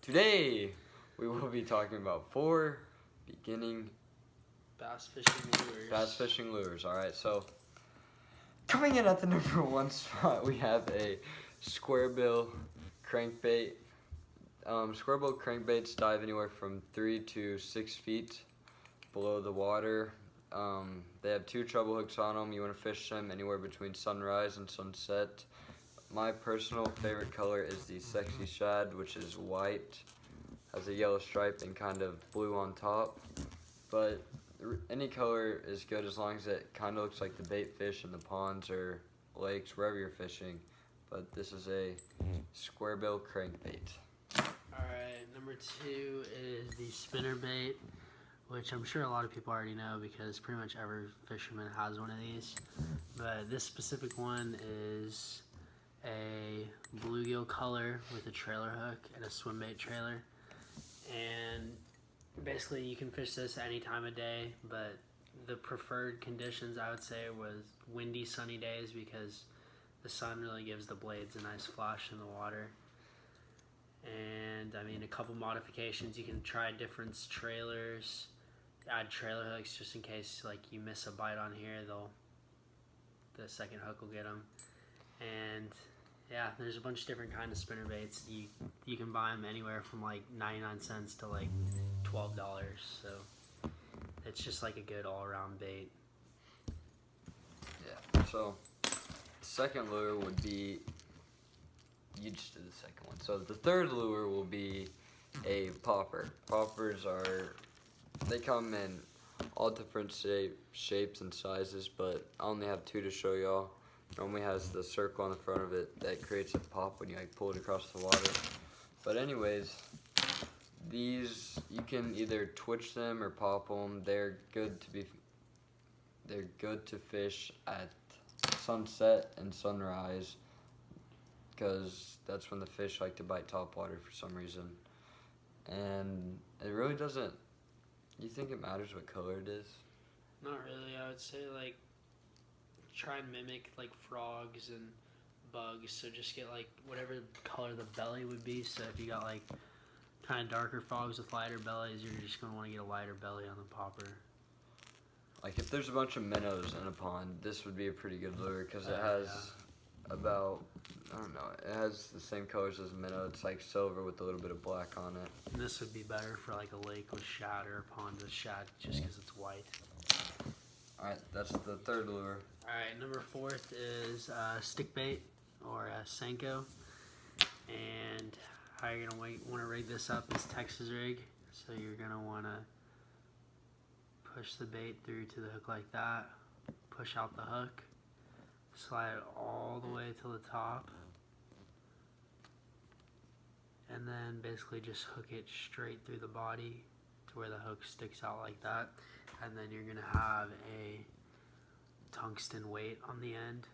Today, we will be talking about 4 beginning bass fishing lures. Alright, so coming in at the number 1 spot, we have a square bill crankbait. Square bill crankbaits dive anywhere from 3 to 6 feet below the water. They have 2 treble hooks on them. You want to fish them anywhere between sunrise and sunset. My personal favorite color is the Sexy Shad, which is white, has a yellow stripe and kind of blue on top. But any color is good as long as it kind of looks like the bait fish in the ponds or lakes, wherever you're fishing. But this is a square bill crankbait. Alright, number 2 is the spinnerbait, which I'm sure a lot of people already know because pretty much every fisherman has one of these. But this specific one is a bluegill color with a trailer hook and a swim bait trailer. And basically you can fish this any time of day, but the preferred conditions I would say was windy, sunny days because the sun really gives the blades a nice flash in the water. And I mean, a couple modifications, you can try different trailers, add trailer hooks just in case like you miss a bite on here, the second hook will get them. And yeah, there's a bunch of different kind of spinner baits. You can buy them anywhere from like 99 cents to like $12, so it's just like a good all-around bait. Yeah, so second lure would be, you just did the second one. So the third lure will be a popper. Poppers they come in all different shapes and sizes, but I only have 2 to show y'all. It only has the circle on the front of it that creates a pop when you like pull it across the water. But anyways, these, you can either twitch them or pop them. They're good to fish at sunset and sunrise because that's when the fish like to bite topwater for some reason. And it really doesn't, you think it matters what color it is? Not really. I would say like try and mimic like frogs and bugs, so just get like whatever color the belly would be. So if you got like kind of darker frogs with lighter bellies, you're just going to want to get a lighter belly on the popper. Like if there's a bunch of minnows in a pond, this would be a pretty good lure because it has about, I don't know, it has the same colors as minnow. It's like silver with a little bit of black on it. And this would be better for like a lake with shad or a pond with shad just because it's white. Alright, that's the third lure. Alright, number 4th is stick bait or Senko. And how you're going to want to rig this up is Texas rig. So you're going to want to push the bait through to the hook like that, push out the hook, slide it all the way to the top, and then basically just hook it straight through the body to where the hook sticks out like that. And then you're gonna have a tungsten weight on the end.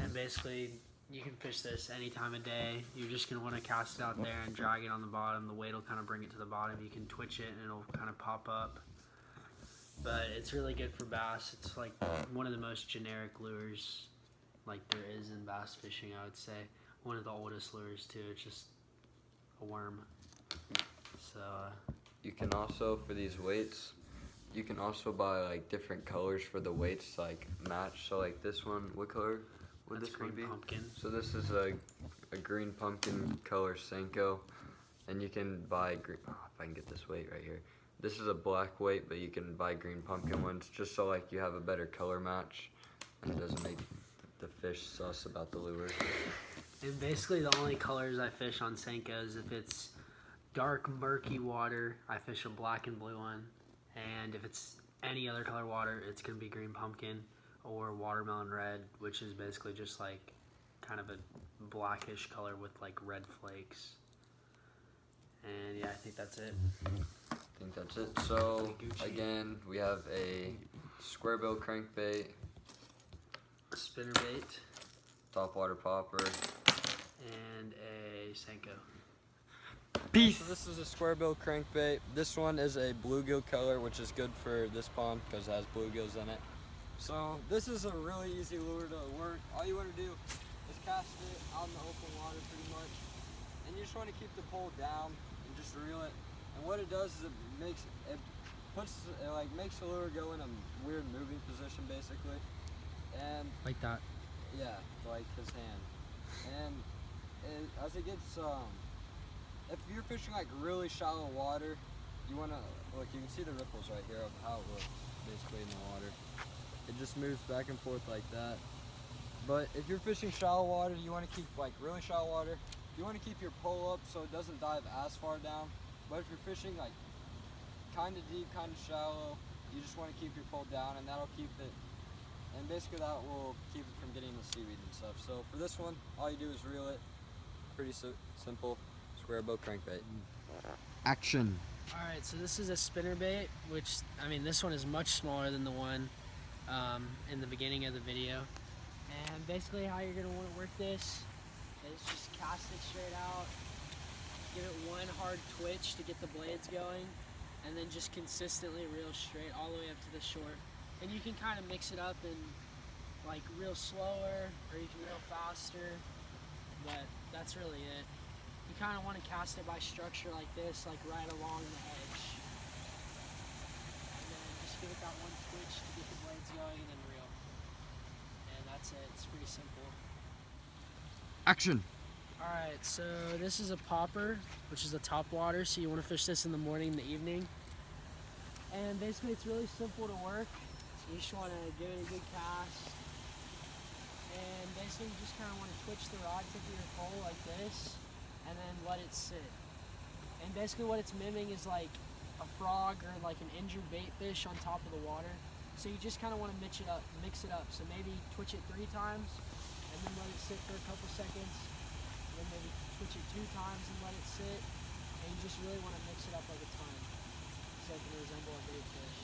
And basically you can fish this any time of day. You're just gonna wanna cast it out there and drag it on the bottom. The weight will kind of bring it to the bottom. You can twitch it and it'll kind of pop up. But it's really good for bass. It's like one of the most generic lures like there is in bass fishing, I would say. One of the oldest lures too. It's just a worm. So you can also, for these weights, you can also buy like different colors for the weights to like match. So like this one, what color would this one be? Pumpkin. So this is a green pumpkin color Senko, and you can buy green. Oh, if I can get this weight right here. This is a black weight, but you can buy green pumpkin ones just so like you have a better color match, and it doesn't make the fish sus about the lure. And basically the only colors I fish on Senko is if it's dark murky water, I fish a black and blue one. And if it's any other color water, it's going to be green pumpkin or watermelon red, which is basically just like kind of a blackish color with like red flakes. And yeah, I think that's it. I think that's it. So again, we have a square bill crankbait, a spinnerbait, topwater popper, and a Senko. Peace. So this is a square bill crankbait. This one is a bluegill color, which is good for this pond because it has bluegills in it. So this is a really easy lure to work. All you want to do is cast it out in the open water pretty much. And you just want to keep the pole down and just reel it. And what it does is it makes the lure go in a weird moving position basically. And Like that. yeah, like his hand. And as it gets, if you're fishing like really shallow water, you want to, look, you can see the ripples right here of how it looks basically in the water. It just moves back and forth like that. But if you're fishing shallow water, you want to keep like really shallow water, you want to keep your pole up so it doesn't dive as far down. But if you're fishing like kind of deep, kind of shallow, you just want to keep your pole down, and that'll keep it, and basically that will keep it from getting the seaweed and stuff. So for this one, all you do is reel it. Pretty simple square bow crankbait. Action. Alright, so this is a spinnerbait, which, I mean, this one is much smaller than the one in the beginning of the video. And basically how you're going to want to work this is just cast it straight out, give it one hard twitch to get the blades going, and then just consistently reel straight all the way up to the shore. And you can kind of mix it up and like reel slower, or you can reel faster, but that's really it. You kind of want to cast it by structure like this, like right along the edge. And then just give it that one twitch to get the blades going, and then reel. And that's it. It's pretty simple. Action. Alright, so this is a popper, which is a top water, so you want to fish this in the morning and the evening. And basically it's really simple to work. So you just want to give it a good cast. And basically you just kind of want to twitch the rod tip of your pole like this, and then let it sit. And basically what it's miming is like a frog or like an injured bait fish on top of the water. So you just kind of want to mix it up. So maybe twitch it 3 times, and then let it sit for a couple seconds. Then maybe twitch it 2 times and let it sit. And you just really want to mix it up like a ton, so it can resemble a bait fish.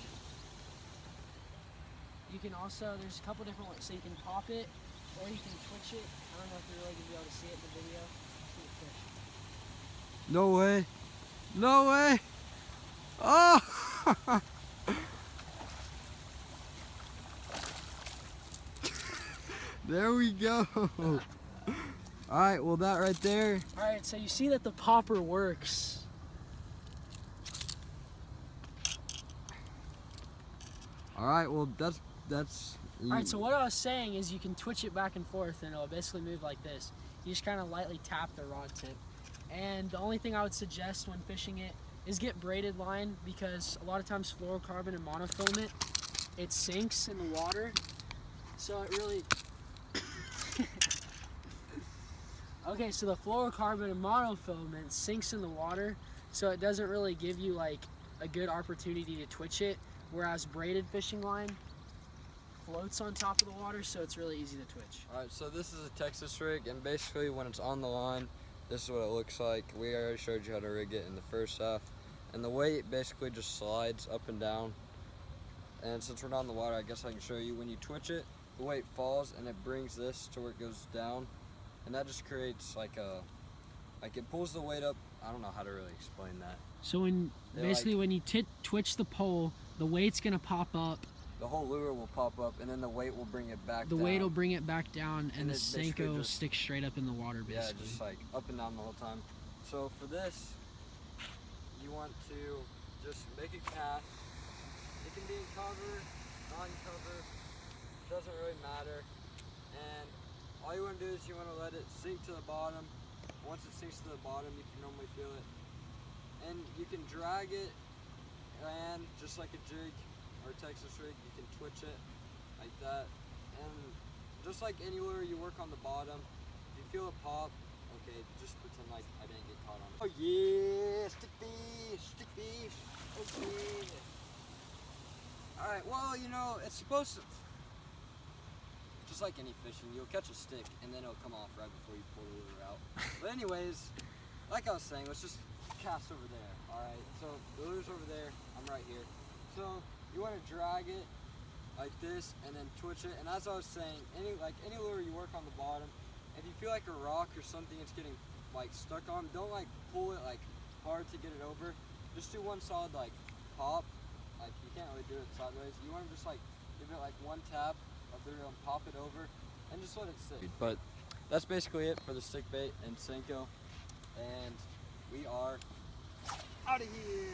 You can also, there's a couple different ways. So you can pop it, or you can twitch it. I don't know if you're really going to be able to see it in the video. See it fish. No way. No way. Oh! There we go. All right, well that right there. All right, so you see that the popper works. All right, well that's. All right, so what I was saying is you can twitch it back and forth, and it'll basically move like this. You just kind of lightly tap the rod tip. And the only thing I would suggest when fishing it is get braided line, because a lot of times fluorocarbon and monofilament, it sinks in the water. So it really... Okay, so the fluorocarbon and monofilament sinks in the water, so it doesn't really give you like a good opportunity to twitch it, whereas braided fishing line floats on top of the water, so it's really easy to twitch. Alright, so this is a Texas rig, and basically when it's on the line, this is what it looks like. We already showed you how to rig it in the first half. And the weight basically just slides up and down. And since we're not in the water, I guess I can show you. When you twitch it, the weight falls and it brings this to where it goes down. And that just creates like it pulls the weight up. I don't know how to really explain that. So when you twitch the pole, the weight's gonna pop up. The whole lure will pop up, and then the weight will bring it back down. The weight will bring it back down, and the it Senko will stick straight up in the water, basically. Yeah, just like up and down the whole time. So for this, you want to just make a cast. It can be in cover, non-cover, doesn't really matter. And all you want to do is you want to let it sink to the bottom. Once it sinks to the bottom, you can normally feel it. And you can drag it, and just like a jig or a Texas rig, you can twitch it like that. And just like any lure, you work on the bottom. If you feel it pop, okay, just pretend like I didn't get caught on it. Oh yeah, stick fish, okay. All right, well, you know, it's supposed to, just like any fishing, you'll catch a stick and then it'll come off right before you pull the lure out. But anyways, like I was saying, let's just cast over there, all right? So the lure's over there, I'm right here. So you want to drag it like this and then twitch it. And as I was saying, any lure you work on the bottom, if you feel like a rock or something it's getting like stuck on, don't like pull it like hard to get it over. Just do one solid like pop. Like you can't really do it sideways. You want to just like give it like one tap of the reel and pop it over and just let it sit. But that's basically it for the stick bait and Senko. And we are out of here.